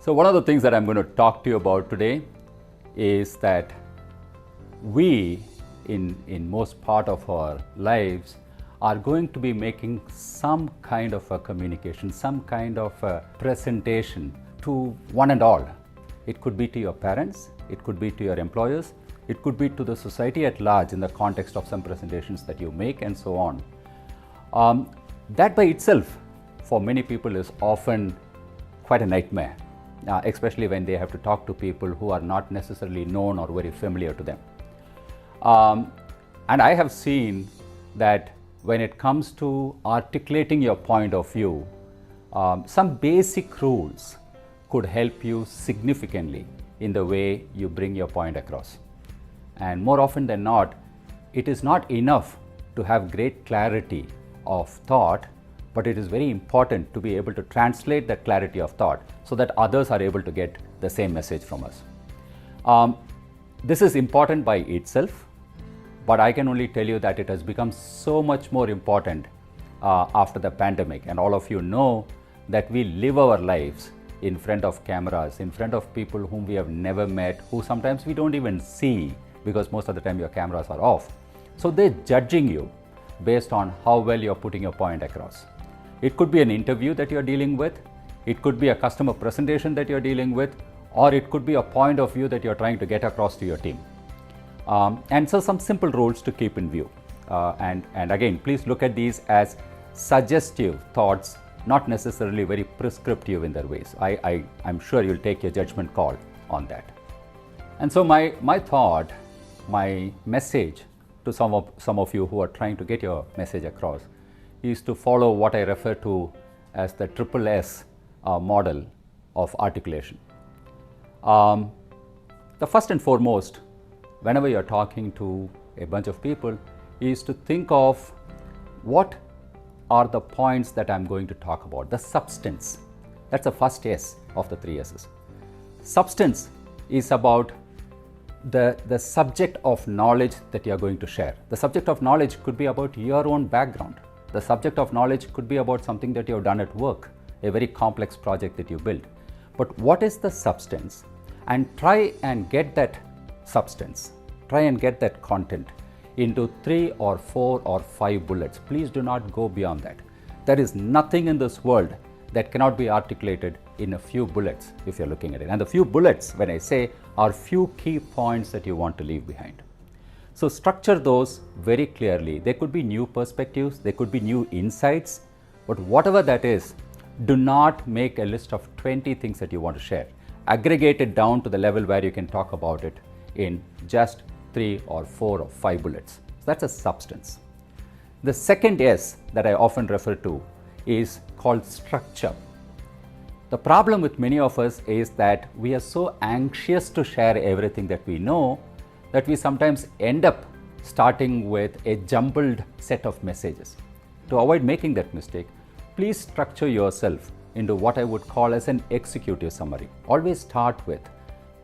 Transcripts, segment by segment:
So one of the things that I'm going to talk to you about today is that we, in most part of our lives, are going to be making some kind of a communication, some kind of a presentation to one and all. It could be to your parents, it could be to your employers, it could be to the society at large in the context of some presentations that you make and so on. That by itself, for many people, is often quite a nightmare, especially when they have to talk to people who are not necessarily known or very familiar to them. And I have seen that when it comes to articulating your point of view, some basic rules could help you significantly in the way you bring your point across. And more often than not, it is not enough to have great clarity of thought, but it is very important to be able to translate that clarity of thought so that others are able to get the same message from us. This is important by itself, but I can only tell you that it has become so much more important after the pandemic. And all of you know that we live our lives in front of cameras, in front of people whom we have never met, who sometimes we don't even see because most of the time your cameras are off. So they're judging you based on how well you're putting your point across. It could be an interview that you're dealing with, it could be a customer presentation that you're dealing with, or it could be a point of view that you're trying to get across to your team. And so some simple rules to keep in view. And again, please look at these as suggestive thoughts, not necessarily very prescriptive in their ways. I'm sure you'll take your judgment call on that. And so my thought, my message to some of you who are trying to get your message across is to follow what I refer to as the triple S model of articulation. The first and foremost, whenever you're talking to a bunch of people, is to think of what are the points that I'm going to talk about, the substance. That's the first S of the three S's. Substance is about the subject of knowledge that you're going to share. The subject of knowledge could be about your own background. The subject of knowledge could be about something that you've done at work, a very complex project that you built. But what is the substance? And try and get that substance, try and get that content into 3 or 4 or 5 bullets. Please do not go beyond that. There is nothing in this world that cannot be articulated in a few bullets if you're looking at it. And the few bullets, when I say, are few key points that you want to leave behind. So structure those very clearly. There could be new perspectives, there could be new insights, but whatever that is, do not make a list of 20 things that you want to share. Aggregate it down to the level where you can talk about it in just 3 or 4 or 5 bullets. So that's a substance. The second S that I often refer to is called structure. The problem with many of us is that we are so anxious to share everything that we know that we sometimes end up starting with a jumbled set of messages. To avoid making that mistake, please structure yourself into what I would call as an executive summary. Always start with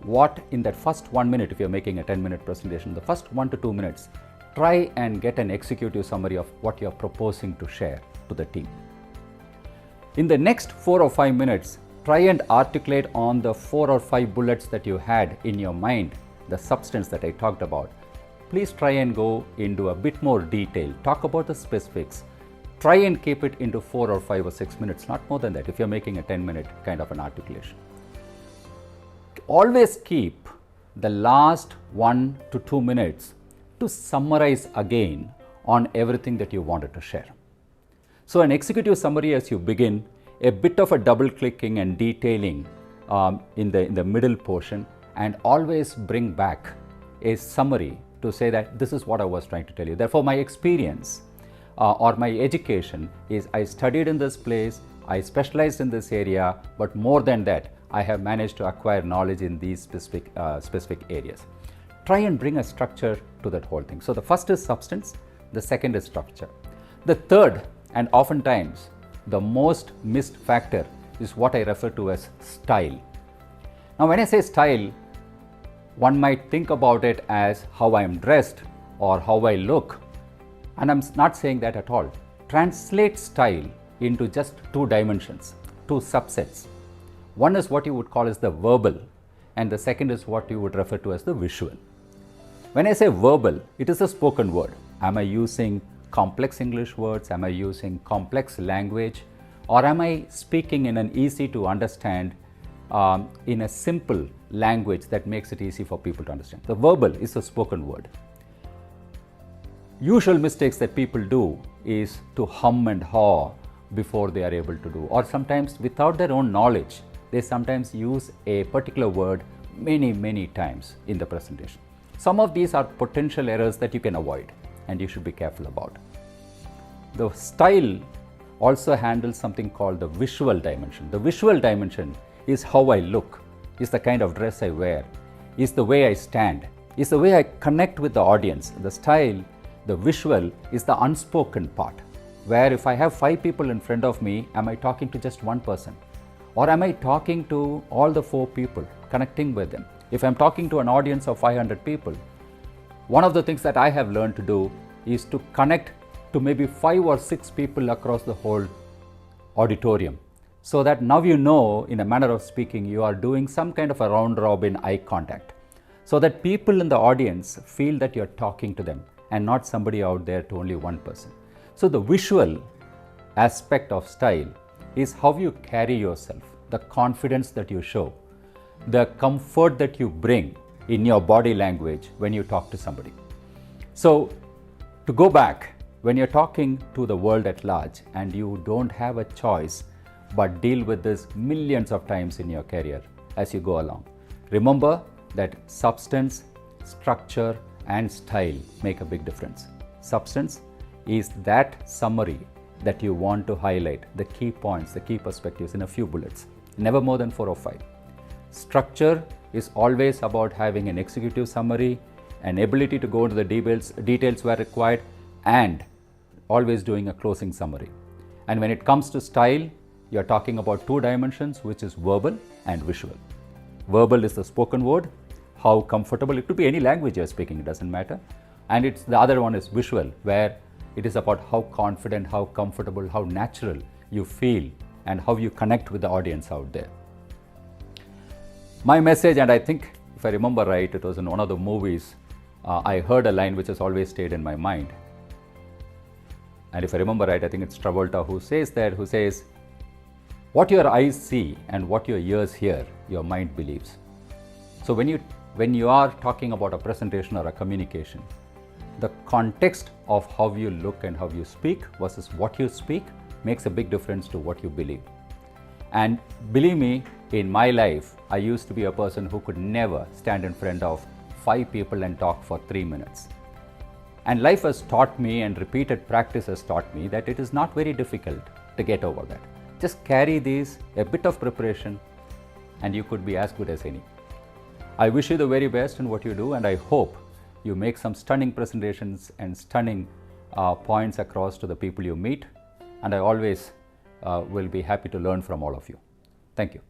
what in that first 1 minute, if you're making a 10-minute presentation, the first 1 to 2 minutes, try and get an executive summary of what you're proposing to share to the team. In the next 4 or 5 minutes, try and articulate on the 4 or 5 bullets that you had in your mind, the substance that I talked about. Please try and go into a bit more detail, talk about the specifics. Try and keep it into 4 or 5 or 6 minutes, not more than that if you're making a 10-minute kind of an articulation. Always keep the last 1 to 2 minutes to summarize again on everything that you wanted to share. So an executive summary as you begin, a bit of a double clicking and detailing in the middle portion, and always bring back a summary to say that this is what I was trying to tell you. Therefore, my experience or my education is I studied in this place, I specialized in this area, but more than that, I have managed to acquire knowledge in these specific areas. Try and bring a structure to that whole thing. So the first is substance, the second is structure. The third, and oftentimes the most missed factor, is what I refer to as style. Now when I say style, one might think about it as how I am dressed or how I look, and I'm not saying that at all. Translate style into just 2 dimensions, 2 subsets. One is what you would call as the verbal, and the second is what you would refer to as the visual. When I say verbal, it is a spoken word. Am I using complex English words? Am I using complex language? Or am I speaking in an easy to understand, in a simple language that makes it easy for people to understand? The verbal is a spoken word. Usual mistakes that people do is to hum and haw before they are able to do, or sometimes without their own knowledge, they sometimes use a particular word many times in the presentation. Some of these are potential errors that you can avoid and you should be careful about. The style also handles something called the visual dimension. The visual dimension is how I look, is the kind of dress I wear, is the way I stand, is the way I connect with the audience. The style, the visual, is the unspoken part, where if I have 5 people in front of me, am I talking to just one person? Or am I talking to all the 4 people, connecting with them? If I'm talking to an audience of 500 people, one of the things that I have learned to do is to connect to maybe 5 or 6 people across the whole auditorium, so that now you know, in a manner of speaking, you are doing some kind of a round robin eye contact, so that people in the audience feel that you're talking to them and not somebody out there to only one person. So the visual aspect of style is how you carry yourself, the confidence that you show, the comfort that you bring in your body language when you talk to somebody. So to go back, when you're talking to the world at large and you don't have a choice but deal with this millions of times in your career as you go along, remember that substance, structure and style make a big difference. Substance is that summary that you want to highlight, the key points, the key perspectives in a few bullets, never more than 4 or 5. Structure is always about having an executive summary, an ability to go into the details where required, and always doing a closing summary. And when it comes to style, you're talking about 2 dimensions, which is verbal and visual. Verbal is the spoken word, how comfortable, it could be any language you're speaking, it doesn't matter. And it's the other one is visual, where it is about how confident, how comfortable, how natural you feel and how you connect with the audience out there. My message, and I think if I remember right, it was in one of the movies, I heard a line which has always stayed in my mind. And if I remember right, I think it's Travolta who says, what your eyes see and what your ears hear, your mind believes. So when you are talking about a presentation or a communication, the context of how you look and how you speak versus what you speak makes a big difference to what you believe. And believe me, in my life, I used to be a person who could never stand in front of 5 people and talk for 3 minutes. And life has taught me, and repeated practice has taught me, that it is not very difficult to get over that. Just carry these, a bit of preparation, and you could be as good as any. I wish you the very best in what you do, and I hope you make some stunning presentations and stunning points across to the people you meet. And I always will be happy to learn from all of you. Thank you.